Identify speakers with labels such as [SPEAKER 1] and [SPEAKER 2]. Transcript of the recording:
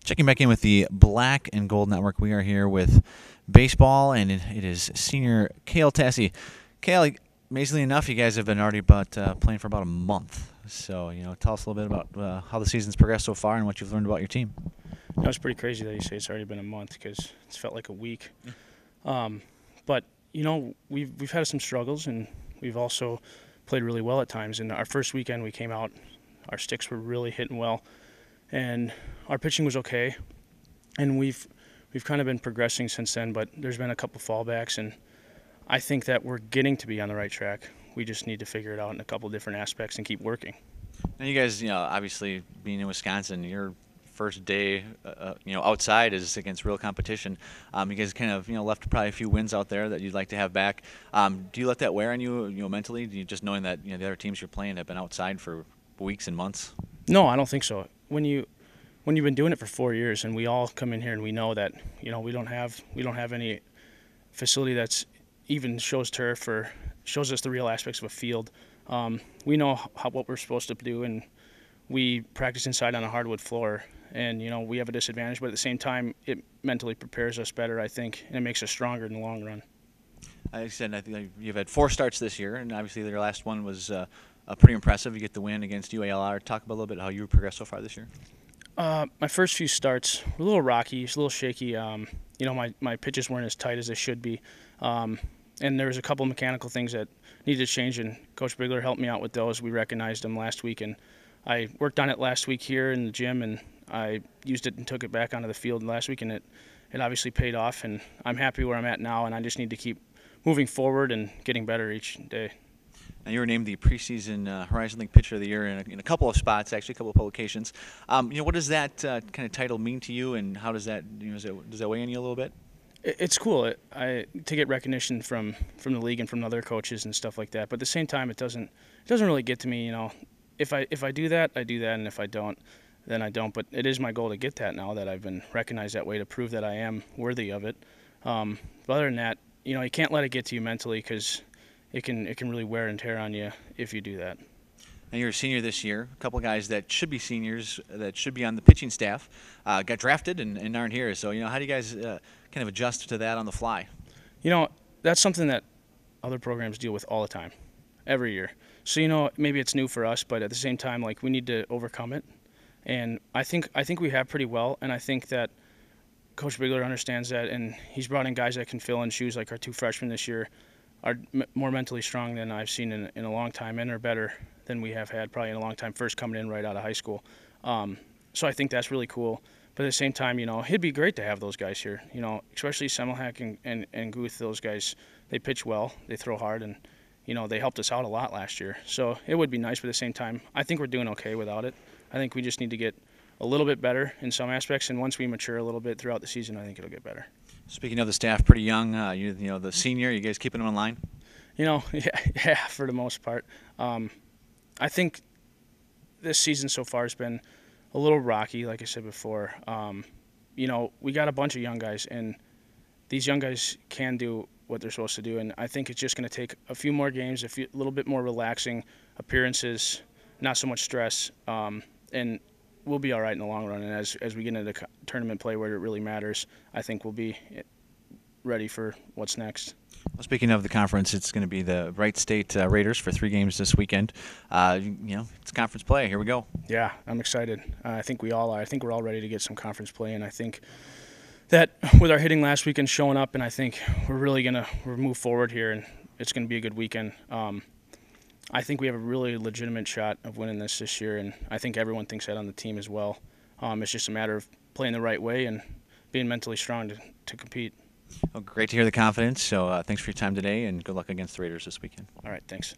[SPEAKER 1] Checking back in with the Black and Gold Network. We are here with baseball, and it is senior Cale Tassi. Cale, amazingly enough, you guys have been already playing for about a month. So, tell us a little bit about how the season's progressed so far and what you've learned about your team.
[SPEAKER 2] It's pretty crazy that you say it's already been a month because it's felt like a week. But we've had some struggles, and we've also played really well at times. And our first weekend we came out, our sticks were really hitting well, and our pitching was okay. And we've kind of been progressing since then, but there's been a couple fallbacks, and I think that we're getting to be on the right track. We just need to figure it out in a couple different aspects and keep working.
[SPEAKER 1] Now, you guys, obviously being in Wisconsin, your first day, outside is against real competition. You guys kind of, left probably a few wins out there that you'd like to have back. Do you let that wear on you, mentally? Do you just knowing that the other teams you're playing have been outside for weeks and months?
[SPEAKER 2] No, I don't think so. When you've been doing it for 4 years, and we all come in here and we know that we don't have any facility that's even shows turf or shows us the real aspects of a field. We know what we're supposed to do, and we practice inside on a hardwood floor, and we have a disadvantage, but at the same time it mentally prepares us better, I think, and it makes us stronger in the long run.
[SPEAKER 1] I said I think you've had 4 starts this year, and obviously your last one was pretty impressive. You get the win against UALR. Talk about a little bit how you progressed so far this year.
[SPEAKER 2] My first few starts were a little rocky, it's a little shaky. My pitches weren't as tight as they should be. And there was a couple of mechanical things that needed to change, and Coach Bigler helped me out with those. We recognized them last week, and I worked on it last week here in the gym, and I used it and took it back onto the field last week, and it obviously paid off, and I'm happy where I'm at now, and I just need to keep moving forward and getting better each day.
[SPEAKER 1] Now, you were named the preseason Horizon League Pitcher of the Year in a couple of spots, actually a couple of publications. What does that kind of title mean to you, and how does that, does that weigh on you a little bit?
[SPEAKER 2] It's cool to get recognition from the league and from other coaches and stuff like that. But at the same time, it doesn't really get to me. If I do that, I do that, and if I don't, then I don't. But it is my goal to get that now that I've been recognized that way, to prove that I am worthy of it. But other than that, you can't let it get to you mentally, because it can really wear and tear on you if you do that.
[SPEAKER 1] Now, you're a senior this year. A couple guys that should be seniors, that should be on the pitching staff, got drafted and aren't here. So, how do you guys kind of adjust to that on the fly?
[SPEAKER 2] That's something that other programs deal with all the time, every year. So, maybe it's new for us, but at the same time, we need to overcome it. And I think we have pretty well, and I think that Coach Bigler understands that, and he's brought in guys that can fill in shoes, like our 2 freshmen this year are more mentally strong than I've seen in a long time, and are better than we have had probably in a long time, first coming in right out of high school. So I think that's really cool. But at the same time, it'd be great to have those guys here, especially Semmelhack and Guth. Those guys, they pitch well, they throw hard, and, they helped us out a lot last year. So it would be nice, but at the same time, I think we're doing okay without it. I think we just need to get a little bit better in some aspects, and once we mature a little bit throughout the season, I think it'll get better.
[SPEAKER 1] Speaking of the staff, pretty young, the senior, you guys keeping them in line?
[SPEAKER 2] Yeah, for the most part. I think this season so far has been a little rocky, like I said before. We got a bunch of young guys, and these young guys can do what they're supposed to do, and I think it's just going to take a few more games, a little bit more relaxing appearances, not so much stress, and we'll be all right in the long run. And as we get into the tournament play where it really matters, I think we'll be ready for what's next.
[SPEAKER 1] Well, speaking of the conference, it's going to be the Wright State Raiders for 3 games this weekend. It's conference play. Here we go.
[SPEAKER 2] Yeah, I'm excited. I think we all are. I think we're all ready to get some conference play, and I think that with our hitting last weekend showing up, and I think we're really going to move forward here, and it's going to be a good weekend. I think we have a really legitimate shot of winning this year, and I think everyone thinks that on the team as well. It's just a matter of playing the right way and being mentally strong to compete.
[SPEAKER 1] Well, great to hear the confidence. So thanks for your time today, and good luck against the Raiders this weekend.
[SPEAKER 2] All right, thanks.